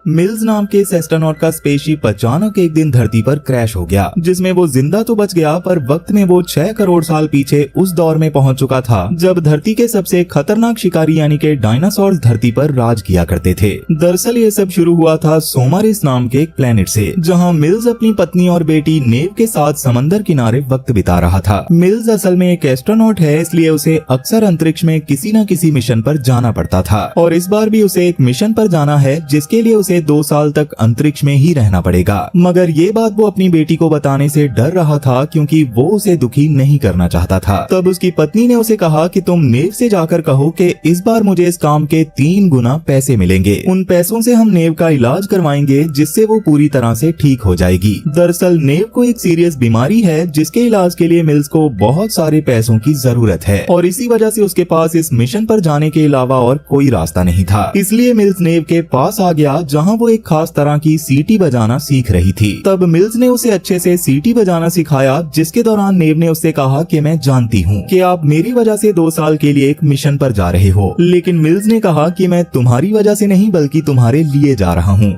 Mills नाम के astronaut का स्पेसशिप अचानक एक दिन धरती पर क्रैश हो गया, जिसमें वो जिंदा तो बच गया पर वक्त में वो 6 करोड़ साल पीछे उस दौर में पहुंच चुका था जब धरती के सबसे खतरनाक शिकारी यानी के डायनासोर धरती पर राज किया करते थे। दरअसल ये सब शुरू हुआ था सोमारिस नाम के एक प्लेनेट से, जहाँ मिल्स अपनी पत्नी और बेटी नेव के साथ समंदर किनारे वक्त बिता रहा था। मिल्स असल में एक एस्ट्रोनॉट है, इसलिए उसे अक्सर अंतरिक्ष में किसी न किसी मिशन पर जाना पड़ता था और इस बार भी उसे एक मिशन पर जाना है जिसके लिए उसे 2 साल तक अंतरिक्ष में ही रहना पड़ेगा। मगर ये बात वो अपनी बेटी को बताने से डर रहा था क्योंकि वो उसे दुखी नहीं करना चाहता था। तब उसकी पत्नी ने उसे कहा कि तुम नेव से जाकर कहो कि इस बार मुझे इस काम के 3 गुना पैसे मिलेंगे। उन पैसों से हम नेव का इलाज करवाएंगे जिससे वो पूरी तरह से ठीक हो जाएगी। दरअसल नेव को एक सीरियस बीमारी है जिसके इलाज के लिए मिल्स को बहुत सारे पैसों की जरूरत है और इसी वजह से उसके पास इस मिशन पर जाने के अलावा और कोई रास्ता नहीं था। इसलिए मिल्स नेव के पास आ गया जहाँ वो एक खास तरह की सीटी बजाना सीख रही थी। तब मिल्स ने उसे अच्छे से सीटी बजाना सिखाया, जिसके दौरान नेव ने उससे कहा कि मैं जानती हूँ कि आप मेरी वजह से 2 साल के लिए एक मिशन पर जा रहे हो, लेकिन मिल्स ने कहा कि मैं तुम्हारी वजह से नहीं बल्कि तुम्हारे लिए जा रहा हूँ।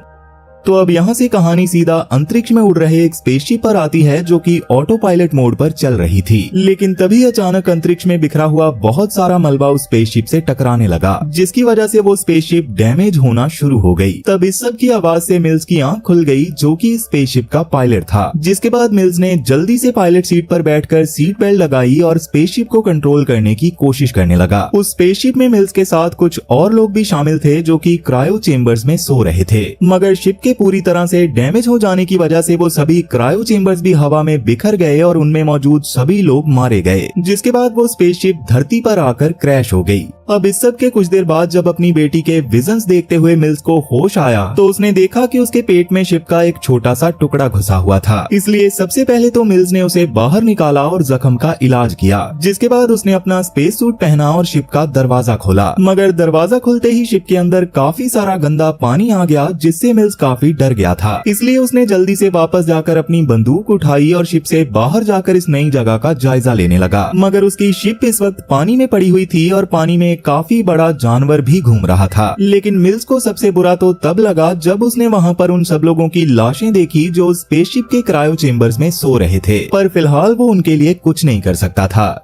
तो अब यहाँ से कहानी सीधा अंतरिक्ष में उड़ रहे एक स्पेसशिप पर आती है जो कि ऑटो पायलट मोड पर चल रही थी। लेकिन तभी अचानक अंतरिक्ष में बिखरा हुआ बहुत सारा मलबा उस स्पेसशिप से टकराने लगा, जिसकी वजह से वो स्पेसशिप डैमेज होना शुरू हो गई। तब इस सब की आवाज से मिल्स की आंख खुल गई जो कि स्पेसशिप का पायलट था। जिसके बाद मिल्स ने जल्दी से पायलट सीट पर बैठकर सीट बेल्ट लगाई और स्पेसशिप को कंट्रोल करने की कोशिश करने लगा। उस स्पेसशिप में मिल्स के साथ कुछ और लोग भी शामिल थे जो कि क्रायो चेम्बर्स में सो रहे थे, मगर शिप के पूरी तरह से डैमेज हो जाने की वजह से वो सभी क्रायो चेम्बर्स भी हवा में बिखर गए और उनमें मौजूद सभी लोग मारे गए, जिसके बाद वो स्पेसशिप धरती पर आकर क्रैश हो गई। अब इस सब के कुछ देर बाद जब अपनी बेटी के विजन्स देखते हुए मिल्स को होश आया तो उसने देखा कि उसके पेट में शिप का एक छोटा सा टुकड़ा घुसा हुआ था। इसलिए सबसे पहले तो मिल्स ने उसे बाहर निकाला और जख्म का इलाज किया, जिसके बाद उसने अपना स्पेस सूट पहना और शिप का दरवाजा खोला। मगर दरवाजा खुलते ही शिप के अंदर काफी सारा गंदा पानी आ गया, जिससे मिल्स काफी डर गया था। इसलिए उसने जल्दी से वापस जाकर अपनी बंदूक उठाई और शिप से बाहर जाकर इस नई जगह का जायजा लेने लगा। मगर उसकी शिप इस वक्त पानी में पड़ी हुई थी और पानी में काफी बड़ा जानवर भी घूम रहा था। लेकिन मिल्स को सबसे बुरा तो तब लगा जब उसने वहाँ पर उन सब लोगों की लाशें देखी जो स्पेसशिप के क्रायो चेम्बर्स में सो रहे थे, पर फिलहाल वो उनके लिए कुछ नहीं कर सकता था।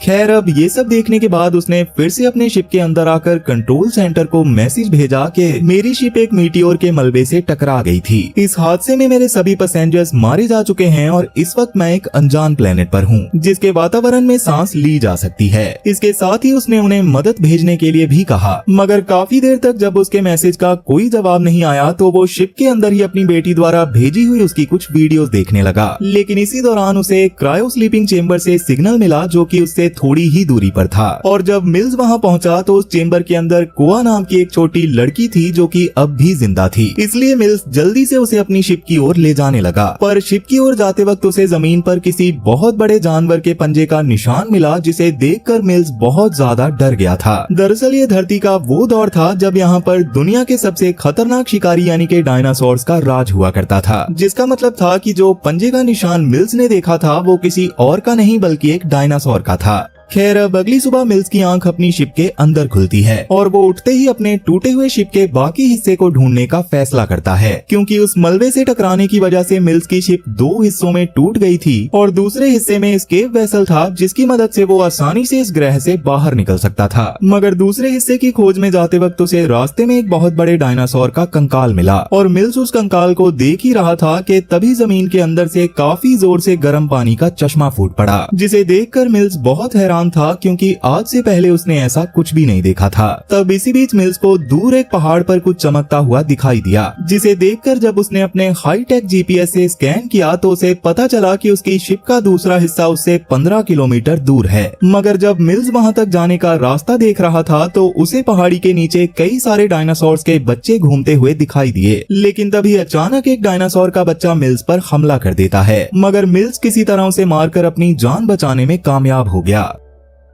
खैर अब ये सब देखने के बाद उसने फिर से अपने शिप के अंदर आकर कंट्रोल सेंटर को मैसेज भेजा कि मेरी शिप एक मीटियोर के मलबे से टकरा गई थी। इस हादसे में मेरे सभी पैसेंजर्स मारे जा चुके हैं और इस वक्त मैं एक अनजान प्लेनेट पर हूँ जिसके वातावरण में सांस ली जा सकती है। इसके साथ ही उसने उन्हें मदद भेजने के लिए भी कहा, मगर काफी देर तक जब उसके मैसेज का कोई जवाब नहीं आया तो वो शिप के अंदर ही अपनी बेटी द्वारा भेजी हुई उसकी कुछ वीडियोस देखने लगा। लेकिन इसी दौरान उसे क्रायो स्लीपिंग चेम्बर से सिग्नल मिला जो कि उससे थोड़ी ही दूरी पर था। और जब मिल्स वहां पहुंचा तो उस चेम्बर के अंदर कोआ नाम की एक छोटी लड़की थी जो कि अब भी जिंदा थी। इसलिए मिल्स जल्दी से उसे अपनी शिप की ओर ले जाने लगा, पर शिप की ओर जाते वक्त उसे जमीन पर किसी बहुत बड़े जानवर के पंजे का निशान मिला, जिसे देखकर मिल्स बहुत ज्यादा डर गया था। दरअसल ये धरती का वो दौर था जब यहाँ पर दुनिया के सबसे खतरनाक शिकारी यानी के डायनासोर्स का राज हुआ करता था, जिसका मतलब था कि जो पंजे का निशान मिल्स ने देखा था वो किसी और का नहीं बल्कि एक डायनासोर का था। खैर अब अगली सुबह मिल्स की आंख अपनी शिप के अंदर खुलती है और वो उठते ही अपने टूटे हुए शिप के बाकी हिस्से को ढूंढने का फैसला करता है, क्योंकि उस मलबे से टकराने की वजह से मिल्स की शिप 2 हिस्सों में टूट गई थी और दूसरे हिस्से में एस्केप वेसल था जिसकी मदद से वो आसानी से इस ग्रह से बाहर निकल सकता था। मगर दूसरे हिस्से की खोज में जाते वक्त उसे रास्ते में एक बहुत बड़े डायनासोर का कंकाल मिला और मिल्स उस कंकाल को देख ही रहा था कि तभी जमीन के अंदर से काफी जोर से गर्म पानी का चश्मा फूट पड़ा, जिसे देखकर मिल्स बहुत हैरान था क्योंकि आज से पहले उसने ऐसा कुछ भी नहीं देखा था। तब इसी बीच मिल्स को दूर एक पहाड़ पर कुछ चमकता हुआ दिखाई दिया, जिसे देखकर जब उसने अपने हाईटेक जीपीएस से स्कैन किया तो उसे पता चला कि उसकी शिप का दूसरा हिस्सा उससे 15 किलोमीटर दूर है। मगर जब मिल्स वहां तक जाने का रास्ता देख रहा था तो उसे पहाड़ी के नीचे कई सारे डायनासोर्स के बच्चे घूमते हुए दिखाई दिए। लेकिन तभी अचानक एक डायनासोर का बच्चा मिल्स पर हमला कर देता है, मगर मिल्स किसी तरह उसे मारकर अपनी जान बचाने में कामयाब हो गया।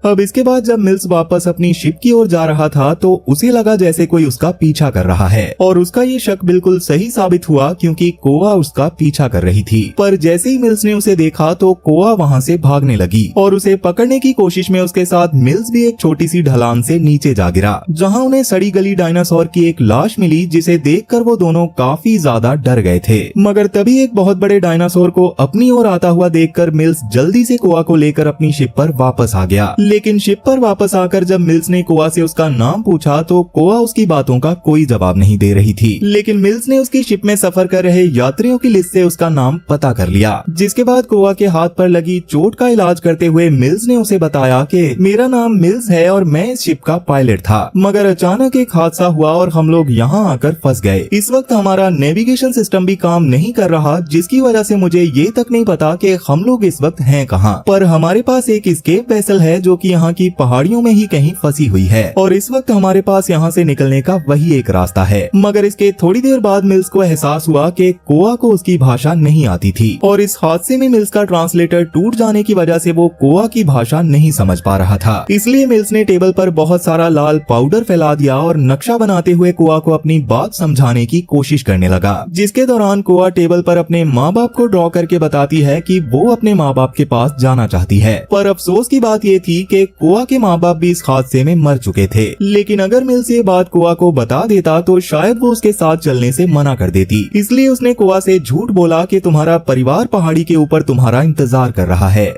अब इसके बाद जब मिल्स वापस अपनी शिप की ओर जा रहा था तो उसे लगा जैसे कोई उसका पीछा कर रहा है, और उसका ये शक बिल्कुल सही साबित हुआ क्योंकि कोआ उसका पीछा कर रही थी। पर जैसे ही मिल्स ने उसे देखा तो कोआ वहाँ से भागने लगी और उसे पकड़ने की कोशिश में उसके साथ मिल्स भी एक छोटी सी ढलान से नीचे जा गिरा, जहाँ उन्हें सड़ी गली डायनासोर की एक लाश मिली, जिसे देखकर वो दोनों काफी ज्यादा डर गए थे। मगर तभी एक बहुत बड़े डायनासोर को अपनी ओर आता हुआ देखकर मिल्स जल्दी से कोआ को लेकर अपनी शिप पर वापस आ गया। लेकिन शिप पर वापस आकर जब मिल्स ने कोआ से उसका नाम पूछा तो कोआ उसकी बातों का कोई जवाब नहीं दे रही थी। लेकिन मिल्स ने उसकी शिप में सफर कर रहे यात्रियों की लिस्ट से उसका नाम पता कर लिया, जिसके बाद कोआ के हाथ पर लगी चोट का इलाज करते हुए मिल्स ने उसे बताया कि मेरा नाम मिल्स है और मैं इस शिप का पायलट था, मगर अचानक एक हादसा हुआ और हम लोग यहाँ आकर फंस गए। इस वक्त हमारा नेविगेशन सिस्टम भी काम नहीं कर रहा, जिसकी वजह से मुझे ये तक नहीं पता कि हम लोग इस वक्त हैं कहाँ। पर हमारे पास एक एस्केप वेसल है जो कि यहाँ की पहाड़ियों में ही कहीं फंसी हुई है, और इस वक्त हमारे पास यहाँ से निकलने का वही एक रास्ता है। मगर इसके थोड़ी देर बाद मिल्स को एहसास हुआ कि कोआ को उसकी भाषा नहीं आती थी, और इस हादसे में मिल्स का ट्रांसलेटर टूट जाने की वजह से वो कोआ की भाषा नहीं समझ पा रहा था। इसलिए मिल्स ने टेबल पर बहुत सारा लाल पाउडर फैला दिया और नक्शा बनाते हुए कोआ को अपनी बात समझाने की कोशिश करने लगा, जिसके दौरान कोआ टेबल पर अपने माँ बाप को ड्रॉ करके बताती है कि वो अपने माँ बाप के पास जाना चाहती है। पर अफसोस की बात ये थी कि कोआ के माँ बाप भी इस हादसे में मर चुके थे। लेकिन अगर मिल्स ये बात कोआ को बता देता तो शायद वो उसके साथ चलने से मना कर देती। इसलिए उसने कोआ से झूठ बोला कि तुम्हारा परिवार पहाड़ी के ऊपर तुम्हारा इंतजार कर रहा है।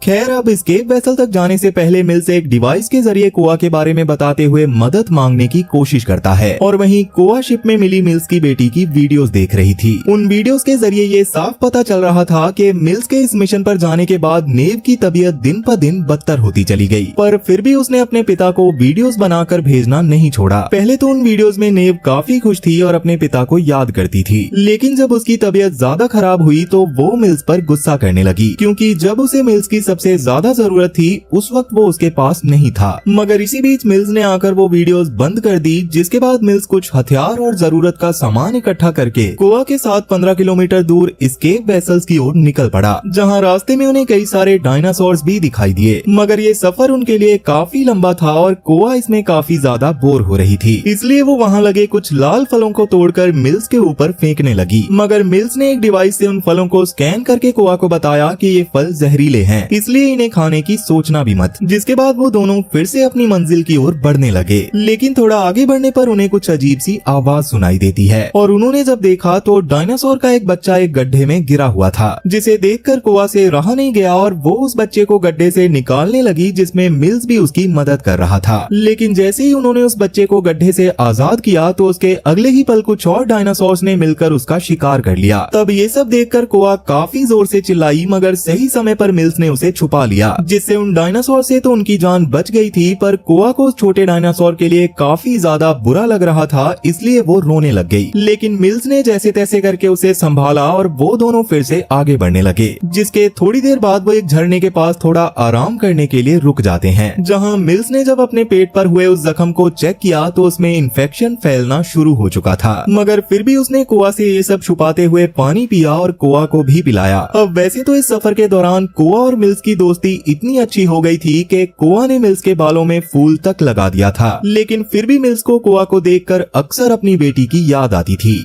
खैर, अब एस्केप वेसल तक जाने से पहले मिल्स एक डिवाइस के जरिए कोआ के बारे में बताते हुए मदद मांगने की कोशिश करता है, और वहीं कोआ शिप में मिली मिल्स की बेटी की वीडियोस देख रही थी। उन वीडियोस के जरिए ये साफ पता चल रहा था कि मिल्स के इस मिशन पर जाने के बाद नेव की तबीयत दिन पर दिन बदतर होती चली गई, पर फिर भी उसने अपने पिता को वीडियोस बनाकर भेजना नहीं छोड़ा। पहले तो उन वीडियोस में नेव काफी खुश थी और अपने पिता को याद करती थी, लेकिन जब उसकी तबीयत ज्यादा खराब हुई तो वो मिल्स पर गुस्सा करने लगी, क्योंकि जब उसे मिल्स की सबसे ज्यादा जरूरत थी उस वक्त वो उसके पास नहीं था। मगर इसी बीच मिल्स ने आकर वो वीडियोस बंद कर दी, जिसके बाद मिल्स कुछ हथियार और जरूरत का सामान इकट्ठा करके कोआ के साथ 15 किलोमीटर दूर एस्केप वेसल्स की ओर निकल पड़ा, जहां रास्ते में उन्हें कई सारे डायनासोर्स भी दिखाई दिए। मगर ये सफर उनके लिए काफी लंबा था और कोआ इसमें काफी ज्यादा बोर हो रही थी, इसलिए वो वहाँ लगे कुछ लाल फलों को तोड़कर मिल्स के ऊपर फेंकने लगी। मगर मिल्स ने एक डिवाइस से उन फलों को स्कैन करके कोआ को बताया कि ये फल जहरीले हैं, इसलिए इन्हें खाने की सोचना भी मत। जिसके बाद वो दोनों फिर से अपनी मंजिल की ओर बढ़ने लगे। लेकिन थोड़ा आगे बढ़ने पर उन्हें कुछ अजीब सी आवाज सुनाई देती है, और उन्होंने जब देखा तो डायनासोर का एक बच्चा एक गड्ढे में गिरा हुआ था, जिसे देखकर कोआ से रहा नहीं गया और वो उस बच्चे को गड्ढे से निकालने लगी, जिसमें मिल्स भी उसकी मदद कर रहा था। लेकिन जैसे ही उन्होंने उस बच्चे को गड्ढे से आजाद किया तो उसके अगले ही पल कुछ और डायनासोर्स ने मिलकर उसका शिकार कर लिया। तब ये सब देखकर कोआ काफी जोर से चिल्लाई, मगर सही समय पर मिल्स ने उसे छुपा लिया, जिससे उन डायनासोर से तो उनकी जान बच गई थी, पर कोआ को उस छोटे डायनासोर के लिए काफी ज्यादा बुरा लग रहा था, इसलिए वो रोने लग गई। लेकिन मिल्स ने जैसे तैसे करके उसे संभाला और वो दोनों फिर से आगे बढ़ने लगे, जिसके थोड़ी देर बाद वो एक झरने के पास थोड़ा आराम करने के लिए रुक जाते हैं, जहाँ मिल्स ने जब अपने पेट पर हुए उस जख्म को चेक किया तो उसमें इन्फेक्शन फैलना शुरू हो चुका था। मगर फिर भी उसने कोआ से ये सब छुपाते हुए पानी पिया और कोआ को भी पिलाया। अब वैसे तो इस सफर के दौरान कोआ और मिल्स की दोस्ती इतनी अच्छी हो गई थी कि कोआ ने मिल्स के बालों में फूल तक लगा दिया था, लेकिन फिर भी मिल्स को कोआ को देखकर अक्सर अपनी बेटी की याद आती थी।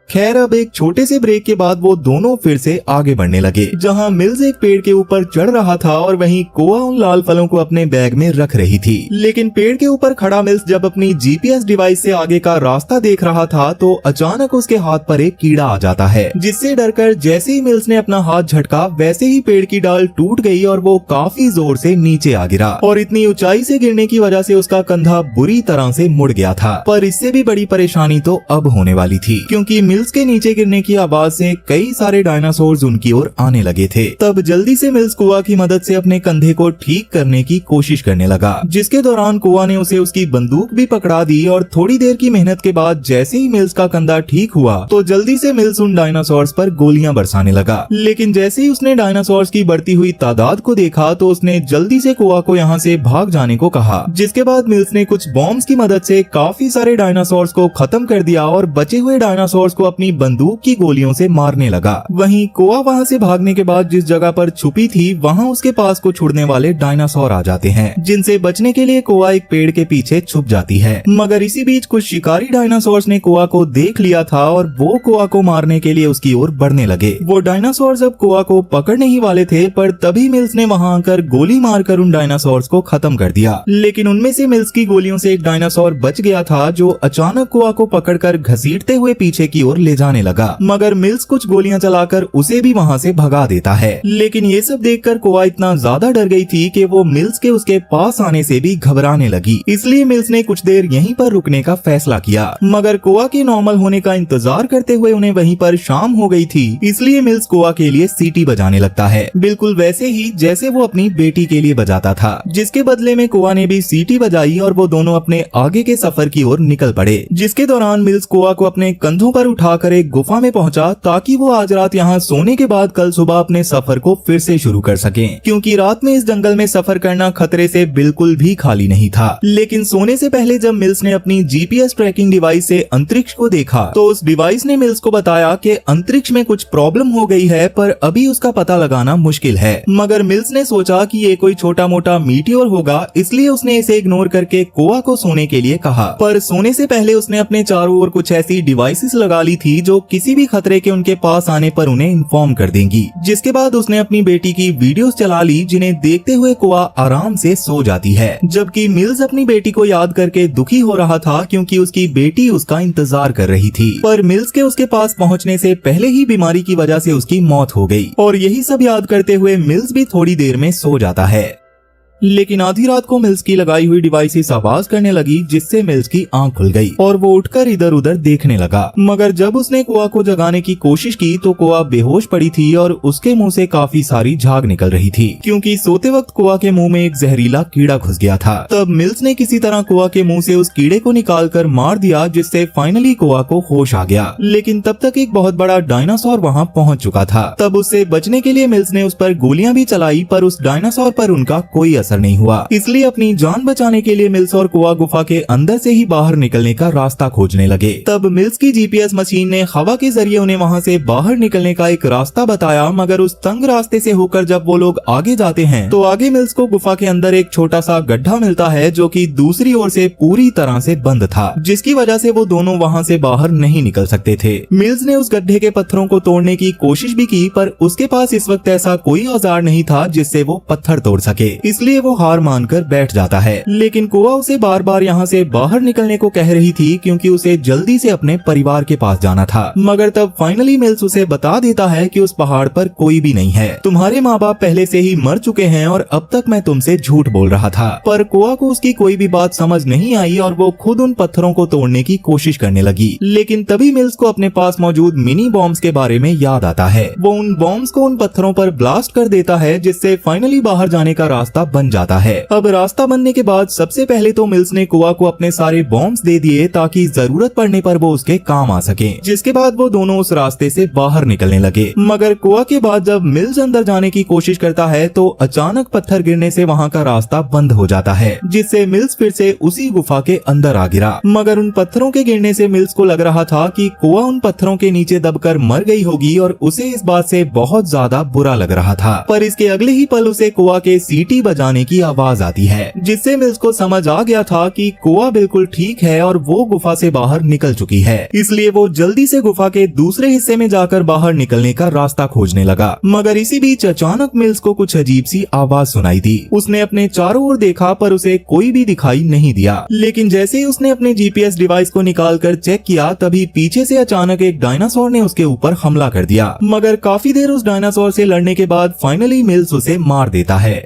खैर, अब एक छोटे से ब्रेक के बाद वो दोनों फिर से आगे बढ़ने लगे, जहां मिल्स एक पेड़ के ऊपर चढ़ रहा था और वहीं कोआ उन लाल फलों को अपने बैग में रख रही थी। लेकिन पेड़ के ऊपर खड़ा मिल्स जब अपनी जीपीएस डिवाइस से आगे का रास्ता देख रहा था तो अचानक उसके हाथ पर एक कीड़ा आ जाता है, जिससे डरकर जैसे ही मिल्स ने अपना हाथ झटका वैसे ही पेड़ की डाल टूट गई और वो काफी जोर से नीचे आ गिरा, और इतनी ऊंचाई से गिरने की वजह से उसका कंधा बुरी तरह से मुड़ गया था। पर इससे भी बड़ी परेशानी तो अब होने वाली थी, क्योंकि मिल्स के नीचे गिरने की आवाज से कई सारे डायनासोर्स उनकी ओर आने लगे थे। तब जल्दी से मिल्स कोआ की मदद से अपने कंधे को ठीक करने की कोशिश करने लगा, जिसके दौरान कोआ ने उसे उसकी बंदूक भी पकड़ा दी, और थोड़ी देर की मेहनत के बाद जैसे ही मिल्स का कंधा ठीक हुआ तो जल्दी से मिल्स उन डायनासोर्स पर गोलियां बरसाने लगा। लेकिन जैसे ही उसने डायनासोर्स की बढ़ती हुई तादाद को देखा तो उसने जल्दी से कोआ को यहाँ से भाग जाने को कहा, जिसके बाद मिल्स ने कुछ बॉम्ब्स की मदद से काफी सारे डायनासोर्स को खत्म कर दिया और बचे हुए डायनासोर्स को को अपनी बंदूक की गोलियों से मारने लगा। वहीं कोआ वहाँ से भागने के बाद जिस जगह पर छुपी थी वहाँ उसके पास कुछ उड़ने वाले डायनासोर आ जाते हैं, जिनसे बचने के लिए कोआ एक पेड़ के पीछे छुप जाती है। मगर इसी बीच कुछ शिकारी डायनासोर्स ने कोआ को देख लिया था और वो कोआ को मारने के लिए उसकी ओर बढ़ने लगे। वो डायनासोर्स अब कोआ को पकड़ने ही वाले थे, पर तभी मिल्स ने वहाँ आकर गोली मारकर उन डायनासोर्स को खत्म कर दिया। लेकिन उनमें से मिल्स की गोलियों से एक डायनासोर बच गया था, जो अचानक कोआ को पकड़कर घसीटते हुए पीछे की ओर ले जाने लगा। मगर मिल्स कुछ गोलियां चलाकर उसे भी वहाँ से भगा देता है। लेकिन ये सब देखकर कोआ इतना ज्यादा डर गई थी कि वो मिल्स के उसके पास आने से भी घबराने लगी। इसलिए मिल्स ने कुछ देर यहीं पर रुकने का फैसला किया। मगर कोआ के नॉर्मल होने का इंतजार करते हुए उन्हें वहीं पर शाम हो गई थी, इसलिए मिल्स कोआ के लिए सीटी बजाने लगता है, बिल्कुल वैसे ही जैसे वो अपनी बेटी के लिए बजाता था। जिसके बदले में कोआ ने भी सीटी बजाई और वो दोनों अपने आगे के सफर की ओर निकल पड़े। जिसके दौरान मिल्स कोआ को अपने कंधों पर उठाकर एक गुफा में पहुंचा, ताकि वो आज रात यहाँ सोने के बाद कल सुबह अपने सफर को फिर से शुरू कर सकें, क्योंकि रात में इस जंगल में सफर करना खतरे से बिल्कुल भी खाली नहीं था। लेकिन सोने से पहले जब मिल्स ने अपनी जीपीएस ट्रैकिंग डिवाइस से अंतरिक्ष को देखा, तो उस डिवाइस ने मिल्स को बताया कि अंतरिक्ष में कुछ प्रॉब्लम हो गई है, पर अभी उसका पता लगाना मुश्किल है। मगर मिल्स ने सोचा कि ये कोई छोटा मोटा मीटियोर होगा, इसलिए उसने इसे इग्नोर करके कोआ को सोने के लिए कहा। पर सोने से पहले उसने अपने चारों ओर कुछ ऐसी डिवाइसेस लगा ली थी जो किसी भी खतरे के उनके पास आने पर उन्हें इन्फॉर्म कर देंगी। जिसके बाद उसने अपनी बेटी की वीडियोस चला ली, जिन्हें देखते हुए कोआ आराम से सो जाती है। जबकि मिल्स अपनी बेटी को याद करके दुखी हो रहा था, क्योंकि उसकी बेटी उसका इंतजार कर रही थी। पर मिल्स के उसके पास पहुंचने से पहले ही बीमारी की वजह से उसकी मौत हो गई। और यही सब याद करते हुए मिल्स भी थोड़ी देर में सो जाता है। लेकिन आधी रात को मिल्स की लगाई हुई डिवाइसेस आवाज करने लगी, जिससे मिल्स की आंख खुल गई और वो उठकर इधर उधर देखने लगा। मगर जब उसने कोआ को जगाने की कोशिश की तो कोआ बेहोश पड़ी थी और उसके मुंह से काफी सारी झाग निकल रही थी, क्योंकि सोते वक्त कोआ के मुंह में एक जहरीला कीड़ा घुस गया था। तब मिल्स ने किसी तरह कोआ के मुंह से उस कीड़े को निकालकर मार दिया, जिससे फाइनली कोआ को होश आ गया। लेकिन तब तक एक बहुत बड़ा डायनासोर वहाँ पहुँच चुका था। तब उससे बचने के लिए मिल्स ने उस पर गोलियां भी चलाई, पर उस डायनासोर पर उनका कोई असर नहीं हुआ। इसलिए अपनी जान बचाने के लिए मिल्स और कोआ गुफा के अंदर से ही बाहर निकलने का रास्ता खोजने लगे। तब मिल्स की जीपीएस मशीन ने हवा के जरिए उन्हें वहाँ से बाहर निकलने का एक रास्ता बताया। मगर उस तंग रास्ते से होकर जब वो लोग आगे जाते हैं तो आगे मिल्स को गुफा के अंदर एक छोटा सा गड्ढा मिलता है, जो कि दूसरी ओर से पूरी तरह से बंद था, जिसकी वजह से वो दोनों वहाँ से बाहर नहीं निकल सकते थे। मिल्स ने उस गड्ढे के पत्थरों को तोड़ने की कोशिश भी की, पर उसके पास इस वक्त ऐसा कोई औजार नहीं था जिससे वो पत्थर तोड़ सके, इसलिए वो हार मानकर बैठ जाता है। लेकिन कोआ उसे बार बार यहाँ से बाहर निकलने को कह रही थी, क्योंकि उसे जल्दी से अपने परिवार के पास जाना था। मगर तब फाइनली मिल्स उसे बता देता है कि उस पहाड़ पर कोई भी नहीं है, तुम्हारे माँ बाप पहले से ही मर चुके हैं और अब तक मैं तुमसे झूठ बोल रहा था। पर कोआ को उसकी कोई भी बात समझ नहीं आई और वो खुद उन पत्थरों को तोड़ने की कोशिश करने लगी। लेकिन तभी मिल्स को अपने पास मौजूद मिनी बॉम्ब्स के बारे में याद आता है। वो उन बॉम्ब्स को उन पत्थरों पर ब्लास्ट कर देता है, जिससे फाइनली बाहर जाने का रास्ता बन जाता है। अब रास्ता बनने के बाद सबसे पहले तो मिल्स ने कोआ को अपने सारे बॉम्ब्स दे दिए, ताकि जरूरत पड़ने पर वो उसके काम आ सके। जिसके बाद वो दोनों उस रास्ते से बाहर निकलने लगे। मगर कोआ के बाद जब मिल्स अंदर जाने की कोशिश करता है तो अचानक पत्थर गिरने से वहाँ का रास्ता बंद हो जाता है, जिससे मिल्स फिर से उसी गुफा के अंदर आ गिरा। मगर उन पत्थरों के गिरने से मिल्स को लग रहा था कि कोआ उन पत्थरों के नीचे दबकर मर गई होगी और उसे इस बात से बहुत ज्यादा बुरा लग रहा था। पर इसके अगले ही पल उसे कोआ के सीटी बजाने की आवाज आती है, जिससे मिल्स को समझ आ गया था कि कोआ बिल्कुल ठीक है और वो गुफा से बाहर निकल चुकी है। इसलिए वो जल्दी से गुफा के दूसरे हिस्से में जाकर बाहर निकलने का रास्ता खोजने लगा। मगर इसी बीच अचानक मिल्स को कुछ अजीब सी आवाज सुनाई दी। उसने अपने चारों ओर देखा, पर उसे कोई भी दिखाई नहीं दिया। लेकिन जैसे ही उसने अपने जीपीएस डिवाइस को निकालकर चेक किया, तभी पीछे से अचानक एक डायनासोर ने उसके ऊपर हमला कर दिया। मगर काफी देर उस डायनासोर से लड़ने के बाद फाइनली मिल्स उसे मार देता है।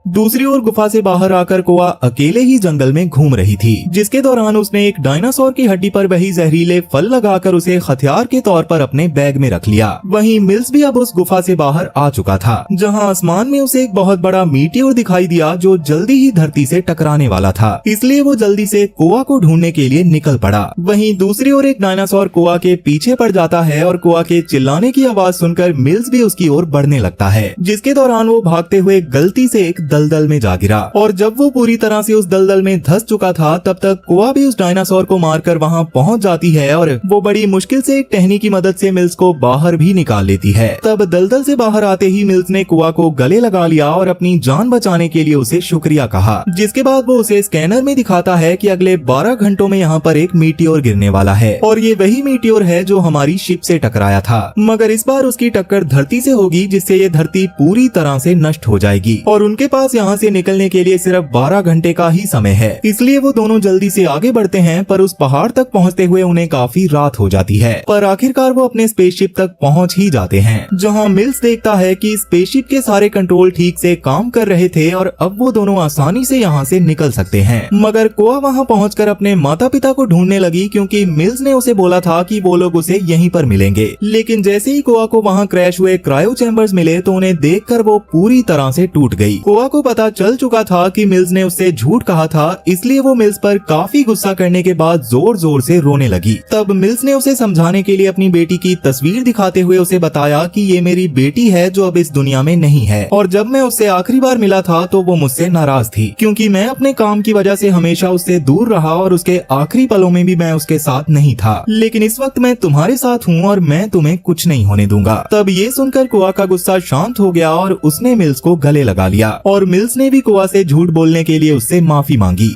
दूसरी ओर गुफा से बाहर आकर कोआ अकेले ही जंगल में घूम रही थी, जिसके दौरान उसने एक डायनासोर की हड्डी पर वही जहरीले फल लगाकर उसे हथियार के तौर पर अपने बैग में रख लिया। वहीं मिल्स भी अब उस गुफा से बाहर आ चुका था, जहां आसमान में उसे एक बहुत बड़ा मीटियोर दिखाई दिया जो जल्दी ही धरती से टकराने वाला था। इसलिए वो जल्दी से कोआ को ढूंढने के लिए निकल पड़ा। वहीं दूसरी ओर एक डायनासोर कोआ के पीछे पड़ जाता है और कोआ के चिल्लाने की आवाज सुनकर मिल्स भी उसकी ओर बढ़ने लगता है, जिसके दौरान वो भागते हुए गलती से एक दलदल में जा गिरा और जब वो पूरी तरह से उस दलदल में धंस चुका था तब तक कोआ भी उस डायनासोर को मारकर वहाँ पहुँच जाती है और वो बड़ी मुश्किल से एक टहनी की मदद से मिल्स को बाहर भी निकाल लेती है। तब दलदल से बाहर आते ही मिल्स ने कोआ को गले लगा लिया और अपनी जान बचाने के लिए उसे शुक्रिया कहा, जिसके बाद वो उसे स्कैनर में दिखाता है कि अगले 12 घंटों में यहाँ पर एक मीटियोर गिरने वाला है और ये वही मीटियोर है जो हमारी शिप से टकराया था, मगर इस बार उसकी टक्कर धरती से होगी जिससे ये धरती पूरी तरह से नष्ट हो जाएगी और उनके पास यहाँ से निकलने के लिए सिर्फ 12 घंटे का ही समय है। इसलिए वो दोनों जल्दी से आगे बढ़ते हैं, पर उस पहाड़ तक पहुँचते हुए उन्हें काफी रात हो जाती है। पर आखिरकार वो अपने स्पेसशिप तक पहुँच ही जाते हैं, जहाँ मिल्स देखता है कि स्पेसशिप के सारे कंट्रोल ठीक से काम कर रहे थे और अब वो दोनों आसानी से यहाँ से निकल सकते हैं। मगर कोआ वहाँ पहुँचकर अपने माता पिता को ढूंढने लगी क्योंकि मिल्स ने उसे बोला था कि वो लोग उसे यहीं पर मिलेंगे। लेकिन जैसे ही कोआ को वहाँ क्रैश हुए क्रायो चैम्बर्स मिले तो उन्हें देखकर वो पूरी तरह से टूट गई। कोआ को पता चल चुका था कि मिल्स ने उससे झूठ कहा था, इसलिए वो मिल्स पर काफी गुस्सा करने के बाद जोर जोर से रोने लगी। तब मिल्स ने उसे समझाने के लिए अपनी बेटी की तस्वीर दिखाते हुए उसे बताया कि ये मेरी बेटी है जो अब इस दुनिया में नहीं है और जब मैं उससे आखिरी बार मिला था तो वो मुझसे नाराज थी क्योंकि मैं अपने काम की वजह से हमेशा उससे दूर रहा और उसके आखिरी पलों में भी मैं उसके साथ नहीं था, लेकिन इस वक्त मैं तुम्हारे साथ हूँ और मैं तुम्हें कुछ नहीं होने दूंगा। तब ये सुनकर कोआ का गुस्सा शांत हो गया और उसने मिल्स को गले लगा लिया और मिल्स ने भी कोआ से झूठ बोलने के लिए उससे माफी मांगी।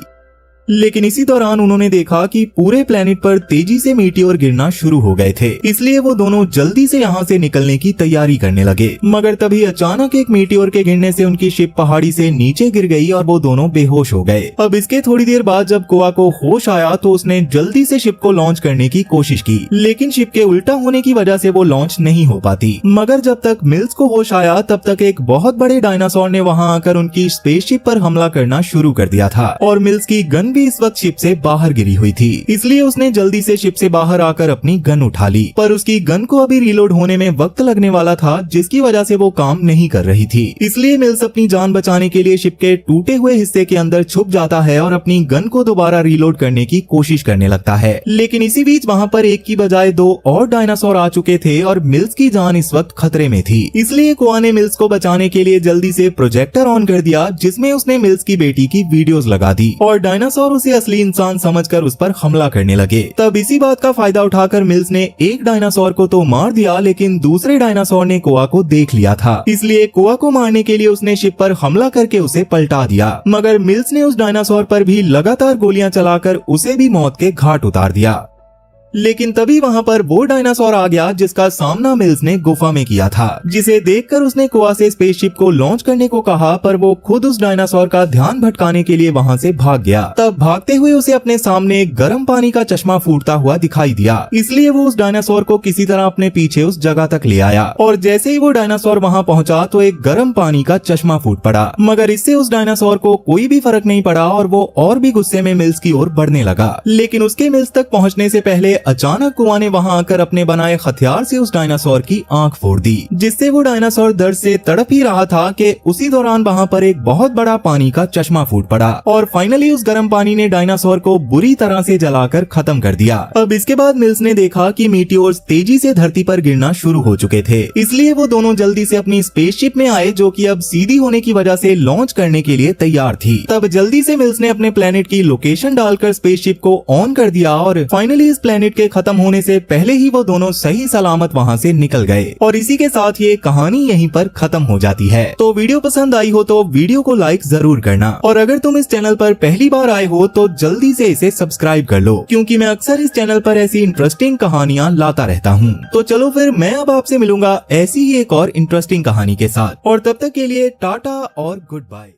लेकिन इसी दौरान उन्होंने देखा कि पूरे प्लेनेट पर तेजी से मीटियोर गिरना शुरू हो गए थे, इसलिए वो दोनों जल्दी से यहाँ से निकलने की तैयारी करने लगे। मगर तभी अचानक एक मीटियोर के गिरने से उनकी शिप पहाड़ी से नीचे गिर गई और वो दोनों बेहोश हो गए। अब इसके थोड़ी देर बाद जब कोआ को होश आया तो उसने जल्दी से शिप को लॉन्च करने की कोशिश की, लेकिन शिप के उल्टा होने की वजह से वो लॉन्च नहीं हो पाती। मगर जब तक मिल्स को होश आया तब तक एक बहुत बड़े डायनासोर ने वहाँ आकर उनकी स्पेसशिप पर हमला करना शुरू कर दिया था और मिल्स की गन भी इस वक्त शिप से बाहर गिरी हुई थी, इसलिए उसने जल्दी से शिप से बाहर आकर अपनी गन उठा ली। पर उसकी गन को अभी रीलोड होने में वक्त लगने वाला था, जिसकी वजह से वो काम नहीं कर रही थी। इसलिए मिल्स अपनी जान बचाने के लिए शिप के टूटे हुए हिस्से के अंदर छुप जाता है और अपनी गन को दोबारा रीलोड करने की कोशिश करने लगता है। लेकिन इसी बीच वहाँ पर एक की बजाय 2 और डायनासोर आ चुके थे और मिल्स की जान इस वक्त खतरे में थी। इसलिए कोआ ने मिल्स को बचाने के लिए जल्दी से प्रोजेक्टर ऑन कर दिया, जिसमें उसने मिल्स की बेटी की वीडियोस लगा दी और डायनासोर उसे असली इंसान समझकर उस पर हमला करने लगे। तब इसी बात का फायदा उठाकर मिल्स ने एक डायनासोर को तो मार दिया, लेकिन दूसरे डायनासोर ने कोआ को देख लिया था, इसलिए कोआ को मारने के लिए उसने शिप पर हमला करके उसे पलटा दिया। मगर मिल्स ने उस डायनासोर पर भी लगातार गोलियां चलाकर उसे भी मौत के घाट उतार दिया। लेकिन तभी वहाँ पर वो डायनासोर आ गया जिसका सामना मिल्स ने गुफा में किया था, जिसे देखकर उसने कोआ से स्पेसशिप को लॉन्च करने को कहा, पर वो खुद उस डायनासोर का ध्यान भटकाने के लिए वहाँ से भाग गया। तब भागते हुए उसे अपने सामने एक गर्म पानी का चश्मा फूटता हुआ दिखाई दिया, इसलिए वो उस डायनासोर को किसी तरह अपने पीछे उस जगह तक ले आया और जैसे ही वो डायनासोर वहाँ पहुँचा तो एक गर्म पानी का चश्मा फूट पड़ा। मगर इससे उस डायनासोर को कोई भी फर्क नहीं पड़ा और वो और भी गुस्से में मिल्स की ओर बढ़ने लगा। लेकिन उसके मिल्स तक पहुँचने से पहले अचानक कोआ ने वहां आकर अपने बनाए हथियार से उस डायनासोर की आंख फोड़ दी, जिससे वो डायनासोर दर्द से तड़प ही रहा था कि उसी दौरान वहां पर एक बहुत बड़ा पानी का चश्मा फूट पड़ा और फाइनली उस गर्म पानी ने डायनासोर को बुरी तरह से जलाकर खत्म कर दिया। अब इसके बाद मिल्स ने देखा कि मीटियोर्स तेजी से धरती पर गिरना शुरू हो चुके थे, इसलिए वो दोनों जल्दी से अपनी स्पेसशिप में आए, जो कि अब सीधी होने की वजह से लॉन्च करने के लिए तैयार थी। तब जल्दी से मिल्स ने अपने प्लेनेट की लोकेशन डालकर स्पेसशिप को ऑन कर दिया और फाइनली इस प्लेनेट के खत्म होने से पहले ही वो दोनों सही सलामत वहाँ से निकल गए। और इसी के साथ ये कहानी यहीं पर खत्म हो जाती है। तो वीडियो पसंद आई हो तो वीडियो को लाइक जरूर करना और अगर तुम इस चैनल पर पहली बार आए हो तो जल्दी से इसे सब्सक्राइब कर लो, क्योंकि मैं अक्सर इस चैनल पर ऐसी इंटरेस्टिंग कहानियाँ लाता रहता हूँ। तो चलो फिर मैं अब आपसे मिलूंगा ऐसी ही एक और इंटरेस्टिंग कहानी के साथ, और तब तक के लिए टाटा और गुड बाय।